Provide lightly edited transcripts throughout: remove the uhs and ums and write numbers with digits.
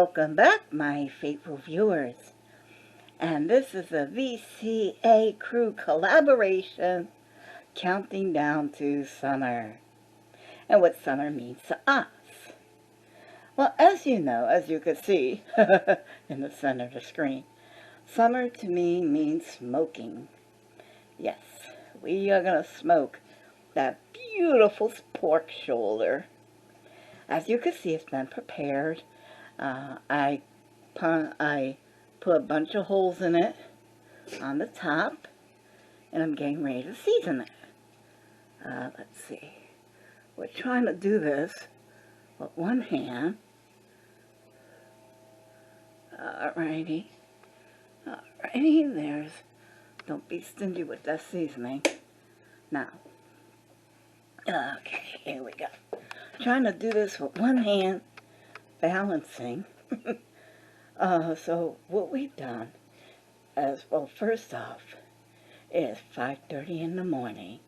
Welcome back, my faithful viewers. And this is a VCA crew collaboration counting down to summer and what summer means to us. Well, as you know, as you can see in the center of the screen, summer to me means smoking. Yes, we are going to smoke that beautiful pork shoulder. As you can see, it's been prepared. I put a bunch of holes in it on the top, and I'm getting ready to season it. Let's see. We're trying to do this with one hand. Alrighty. Alrighty, don't be stingy with that seasoning. Now, okay, here we go. Trying to do this with one hand, balancing. So what we've done is, well, first off, it's 5:30 in the morning.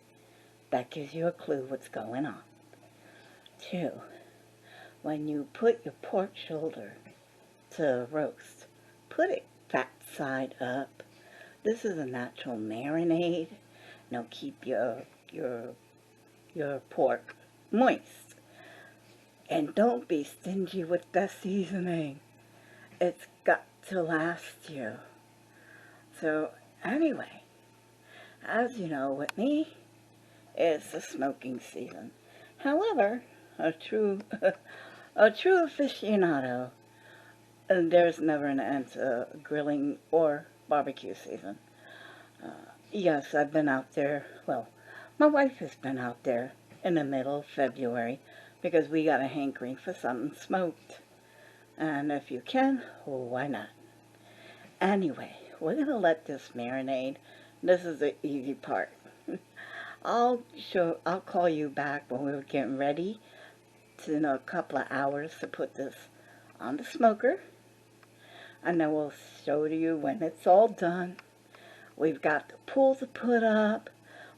That gives you a clue what's going on. 2, when you put your pork shoulder to roast, put it fat side up. This is a natural marinade. Now keep your pork moist. And don't be stingy with the seasoning. It's got to last you. So anyway, as you know, with me, it's the smoking season. However, a true aficionado, there's never an end to grilling or barbecue season. Yes, I've been out there. Well, my wife has been out there in the middle of February because we got a hankering for something smoked. And if you can, well, why not? Anyway, we're going to let this marinade. This is the easy part. I'll call you back when we're getting ready in a couple of hours to put this on the smoker. And then we'll show you when it's all done. We've got the pool to put up.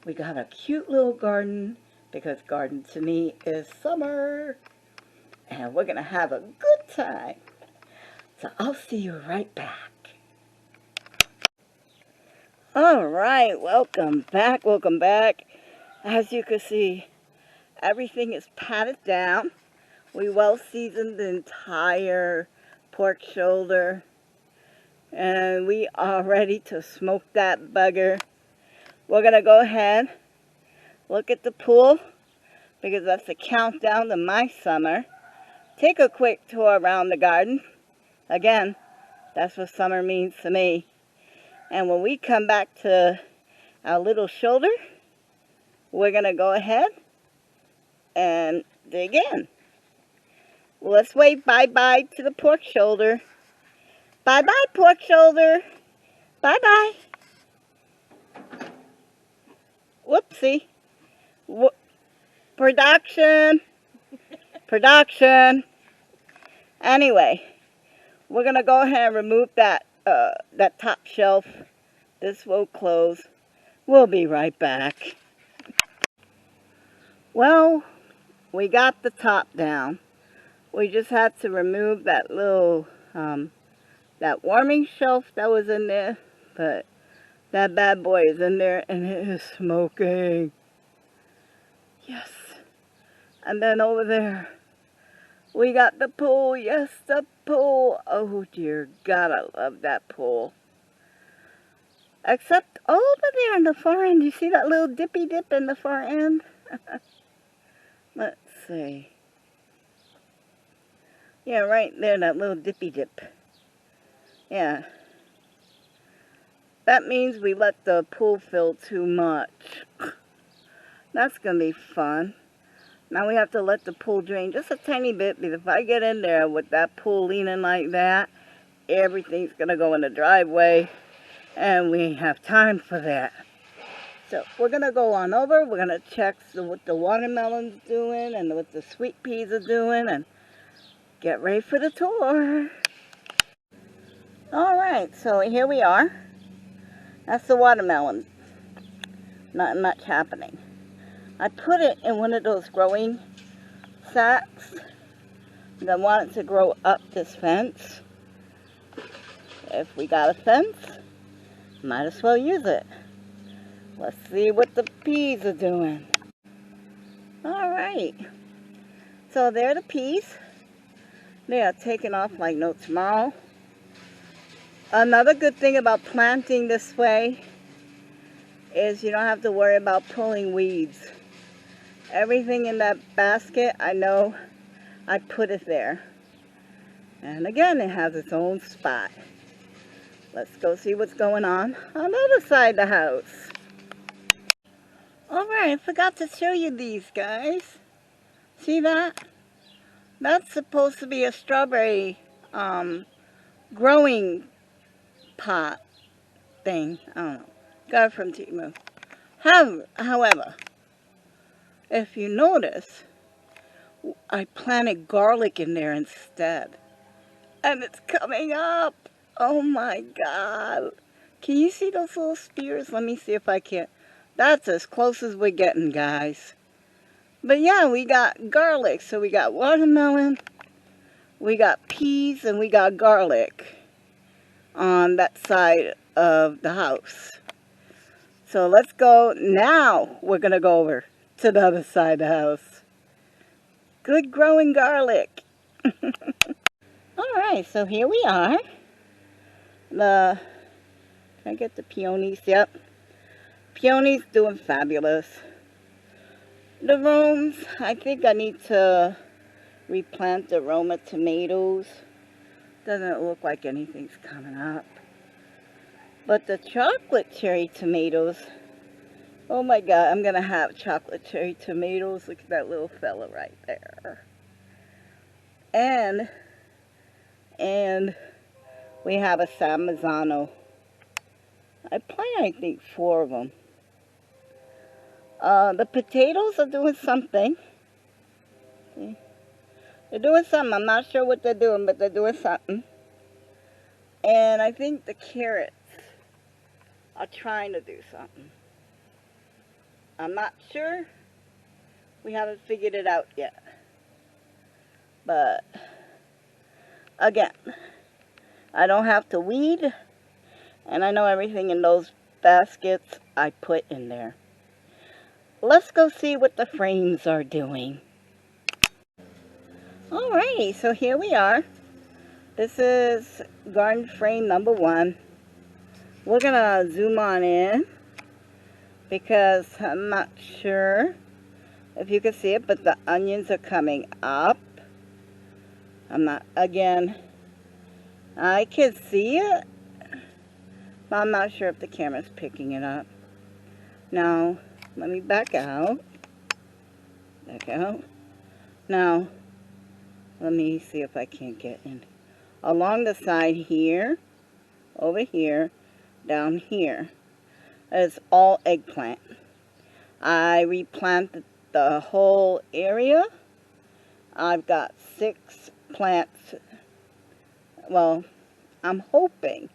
We got a cute little garden, because garden to me is summer. And we're going to have a good time. So I'll see you right back. Alright, welcome back, welcome back. As you can see, everything is patted down. We well seasoned the entire pork shoulder. And we are ready to smoke that bugger. We're going to go ahead, look at the pool, because that's the countdown to my summer. Take a quick tour around the garden. Again, that's what summer means to me. And when we come back to our little shoulder, we're going to go ahead and dig in. Well, let's wave bye-bye to the pork shoulder. Bye-bye, pork shoulder. Bye-bye. Whoopsie. Production. Production. Anyway, we're going to go ahead and remove that top shelf. This will close. We'll be right back. Well, we got the top down. We just had to remove that little, that warming shelf that was in there. But that bad boy is in there and it is smoking. Yes. And then over there, we got the pool. Yes, the pool. Oh, dear God, I love that pool. Except over there in the far end. You see that little dippy dip in the far end? Let's see. Yeah, right there, that little dippy dip. Yeah. That means we let the pool fill too much. That's going to be fun. Now we have to let the pool drain just a tiny bit, because if I get in there with that pool leaning like that, everything's going to go in the driveway, and we have time for that. So we're going to go on over. We're going to check what the watermelon's doing and what the sweet peas are doing, and get ready for the tour. Alright, so here we are. That's the watermelon. Not much happening. I put it in one of those growing sacks I want it to grow up this fence. If we got a fence, might as well use it. Let's see what the peas are doing. Alright, so there are the peas. They are taking off like no tomorrow. Another good thing about planting this way is you don't have to worry about pulling weeds. Everything in that basket, I know I put it there. And again, it has its own spot. Let's go see what's going on the other side of the house. Alright, I forgot to show you these guys. See that? That's supposed to be a strawberry growing pot thing. I don't know. Got it from Temu. However, if you notice, I planted garlic in there instead. And it's coming up. Oh my God. Can you see those little spears? Let me see if I can. That's as close as we're getting, guys. But yeah, we got garlic. So we got watermelon, we got peas, and we got garlic on that side of the house. So let's go. Now we're going to go over to the other side of the house. Good growing garlic. Alright, so here we are. Can I get the peonies? Yep. Peonies doing fabulous. The Romes, I think I need to replant the Roma tomatoes. Doesn't look like anything's coming up. But the chocolate cherry tomatoes, oh my God, I'm going to have chocolate cherry tomatoes. Look at that little fella right there. And we have a San Marzano. I planted, I think, 4 of them. The potatoes are doing something. See? They're doing something. I'm not sure what they're doing, but they're doing something. And I think the carrots are trying to do something. I'm not sure. We haven't figured it out yet. But, again, I don't have to weed. And I know everything in those baskets I put in there. Let's go see what the frames are doing. Alrighty, so here we are. This is garden frame number 1. We're gonna zoom on in because I'm not sure if you can see it, but the onions are coming up. Again, I can see it, but I'm not sure if the camera's picking it up. Now, let me back out. Back out. Now, let me see if I can't get in. Along the side here, over here, down here, is all eggplant. I replanted the whole area. I've got 6 plants. Well, I'm hoping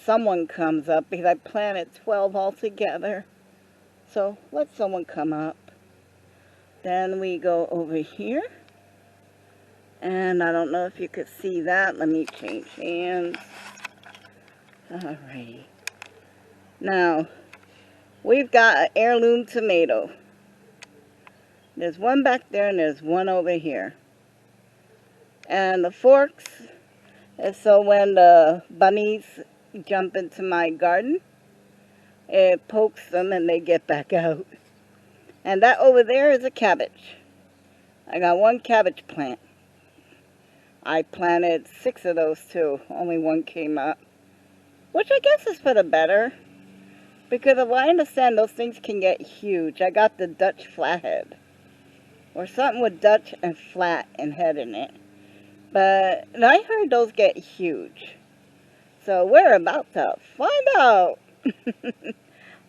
someone comes up because I planted 12 altogether. So let someone come up. Then we go over here. And I don't know if you could see that. Let me change hands. Alrighty. Now, we've got an heirloom tomato. There's one back there and there's one over here. And the forks is so when the bunnies jump into my garden, it pokes them and they get back out. And that over there is a cabbage. I got 1 cabbage plant. I planted 6 of those too. Only 1 came up. Which I guess is for the better. Because if I understand those things can get huge. I got the Dutch flathead. Or something with Dutch and flat and head in it. But I heard those get huge. So we're about to find out.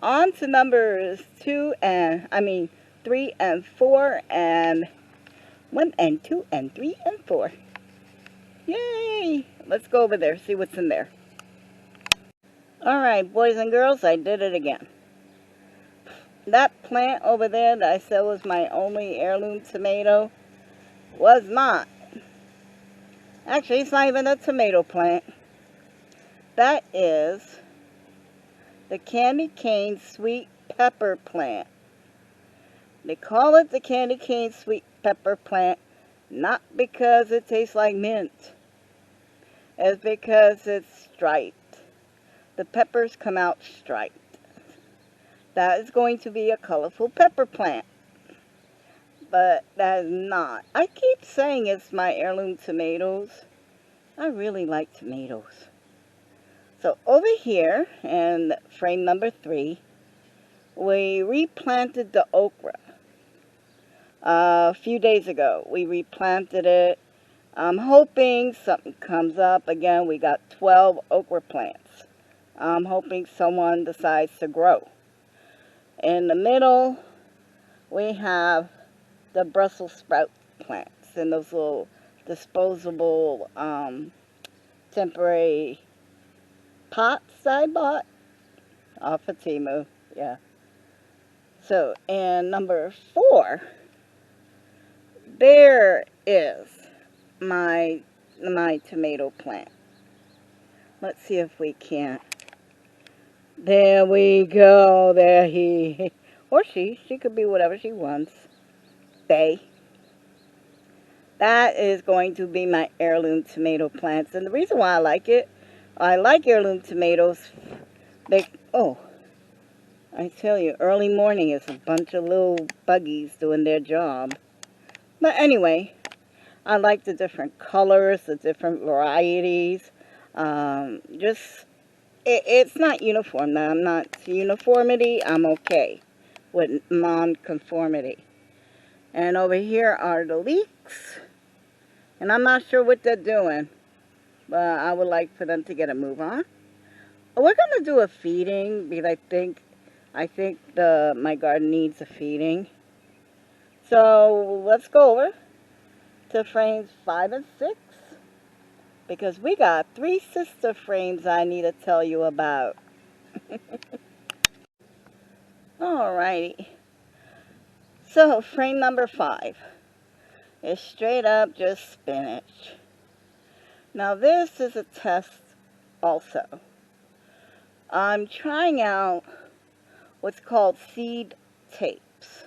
On to numbers 3 and 4 and 1 and 2 and 3 and 4. Yay! Let's go over there, see what's in there. Alright, boys and girls, I did it again. That plant over there that I said was my only heirloom tomato was not. Actually, it's not even a tomato plant. That is the candy cane sweet pepper plant. They call it the candy cane sweet pepper plant not because it tastes like mint. It's because it's striped. The peppers come out striped. That is going to be a colorful pepper plant. But that is not. I keep saying it's my heirloom tomatoes. I really like tomatoes. So over here in frame number 3, we replanted the okra. A few days ago, we replanted it. I'm hoping something comes up. Again, we got 12 okra plants. I'm hoping someone decides to grow. In the middle, we have the Brussels sprout plants in those little disposable temporary pots I bought off of Temu. Yeah. So, and number 4, there is my tomato plant. Let's see if we can't. There we go. There he, or she could be whatever she wants. They. That is going to be my heirloom tomato plants. And the reason why I like heirloom tomatoes, I tell you, early morning is a bunch of little buggies doing their job. But anyway, I like the different colors, the different varieties. It's not uniform. Now, I'm not uniformity. I'm okay with non-conformity. And over here are the leeks. And I'm not sure what they're doing, but I would like for them to get a move on. We're going to do a feeding because I think my garden needs a feeding. So let's go over to frames 5 and 6 because we got 3 sister frames I need to tell you about. Alrighty. So frame number 5 is straight up just spinach. Now this is a test also. I'm trying out what's called seed tapes,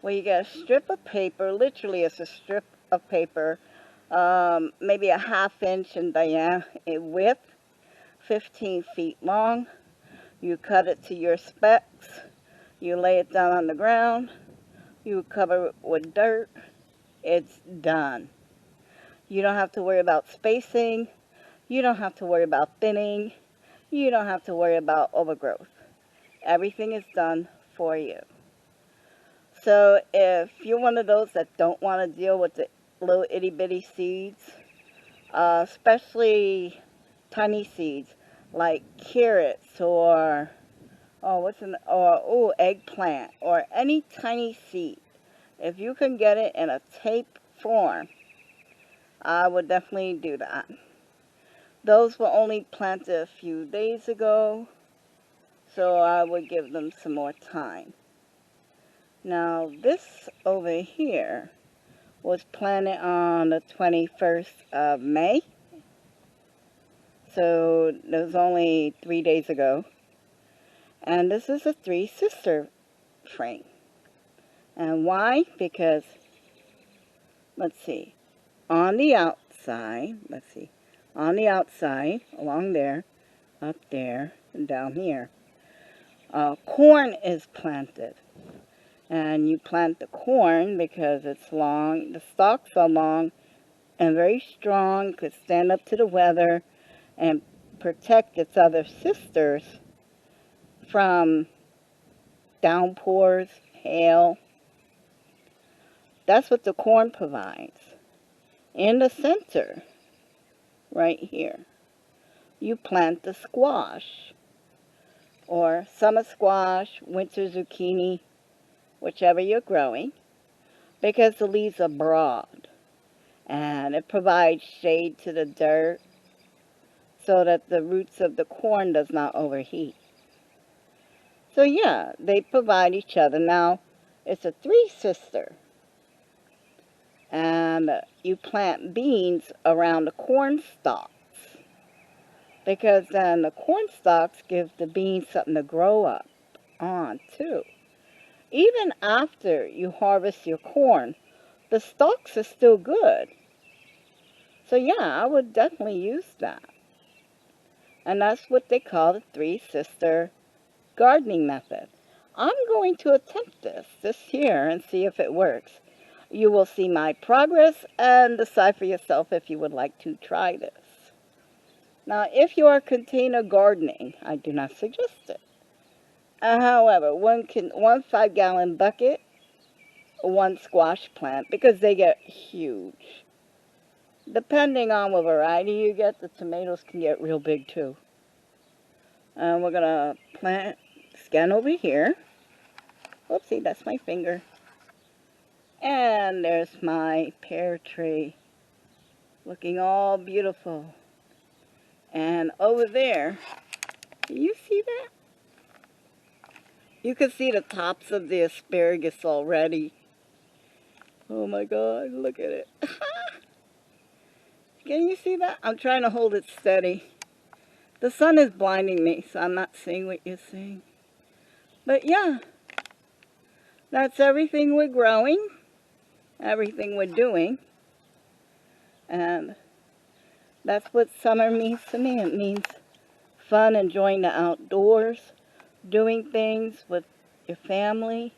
where you get a strip of paper. Literally it's a strip of paper, maybe a ½ inch in width, 15 feet long. You cut it to your specs, you lay it down on the ground, you cover it with dirt. It's done. You don't have to worry about spacing, you don't have to worry about thinning, you don't have to worry about overgrowth. Everything is done for you. So if you're one of those that don't want to deal with the little itty bitty seeds, especially tiny seeds like carrots or eggplant or any tiny seed, if you can get it in a tape form, I would definitely do that. Those were only planted a few days ago, so I would give them some more time. Now this over here was planted on the 21st of May, so it was only 3 days ago. And this is a 3 sister frame. And why? Because, let's see, on the outside, along there, up there, and down here, corn is planted. And you plant the corn because it's long, the stalks are long and very strong, could stand up to the weather and protect its other sisters from downpours, hail. That's what the corn provides. In the center, right here, you plant the squash, or summer squash, winter zucchini, whichever you're growing, because the leaves are broad and it provides shade to the dirt so that the roots of the corn does not overheat. So yeah, they provide each other. Now, it's a 3 sister. And you plant beans around the corn stalks, because then the corn stalks give the beans something to grow up on too. Even after you harvest your corn, the stalks are still good. So yeah, I would definitely use that. And that's what they call the three-sister gardening method. I'm going to attempt this year and see if it works. You will see my progress and decide for yourself if you would like to try this. Now, if you are container gardening, I do not suggest it. However, one 5-gallon bucket, one squash plant, because they get huge. Depending on what variety you get, the tomatoes can get real big too. We're gonna scan over here. Whoopsie, that's my finger. And there's my pear tree, looking all beautiful. And over there, do you see that? You can see the tops of the asparagus already. Oh my God, look at it. Can you see that? I'm trying to hold it steady. The sun is blinding me, so I'm not seeing what you're seeing. But yeah, that's everything we're growing, everything we're doing. And that's what summer means to me. It means fun, enjoying the outdoors, doing things with your family.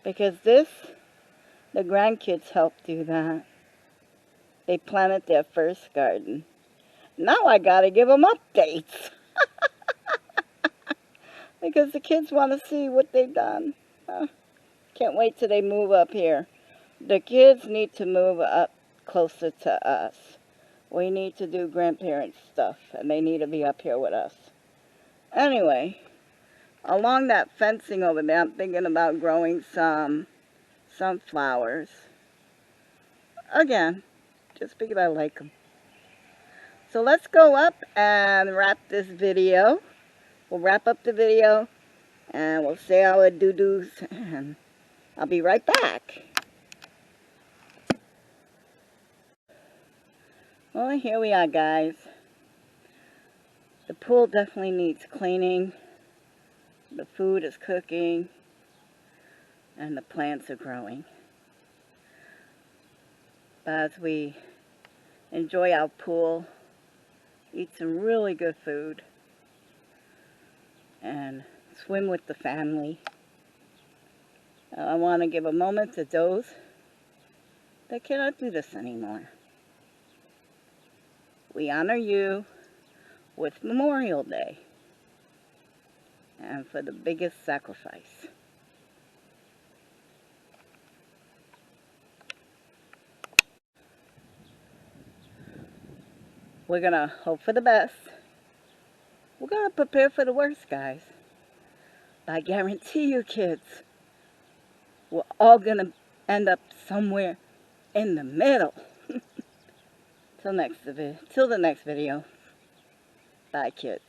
Because the grandkids helped do that. They planted their first garden. Now I gotta give them updates. Because the kids want to see what they've done. Can't wait till they move up here. The kids need to move up closer to us. We need to do grandparent stuff, and they need to be up here with us. Anyway, along that fencing over there, I'm thinking about growing some sunflowers. Again, just because I like them. So let's go up and wrap this video. We'll wrap up the video, and we'll say our doo-doos, and I'll be right back. Well, here we are, guys. The pool definitely needs cleaning. The food is cooking, and the plants are growing. But as we enjoy our pool, eat some really good food, and swim with the family, I want to give a moment to those that cannot do this anymore. We honor you with Memorial Day and for the biggest sacrifice. We're going to hope for the best. We're going to prepare for the worst, guys. But I guarantee you, kids, we're all going to end up somewhere in the middle. Till the next video. Bye, kids.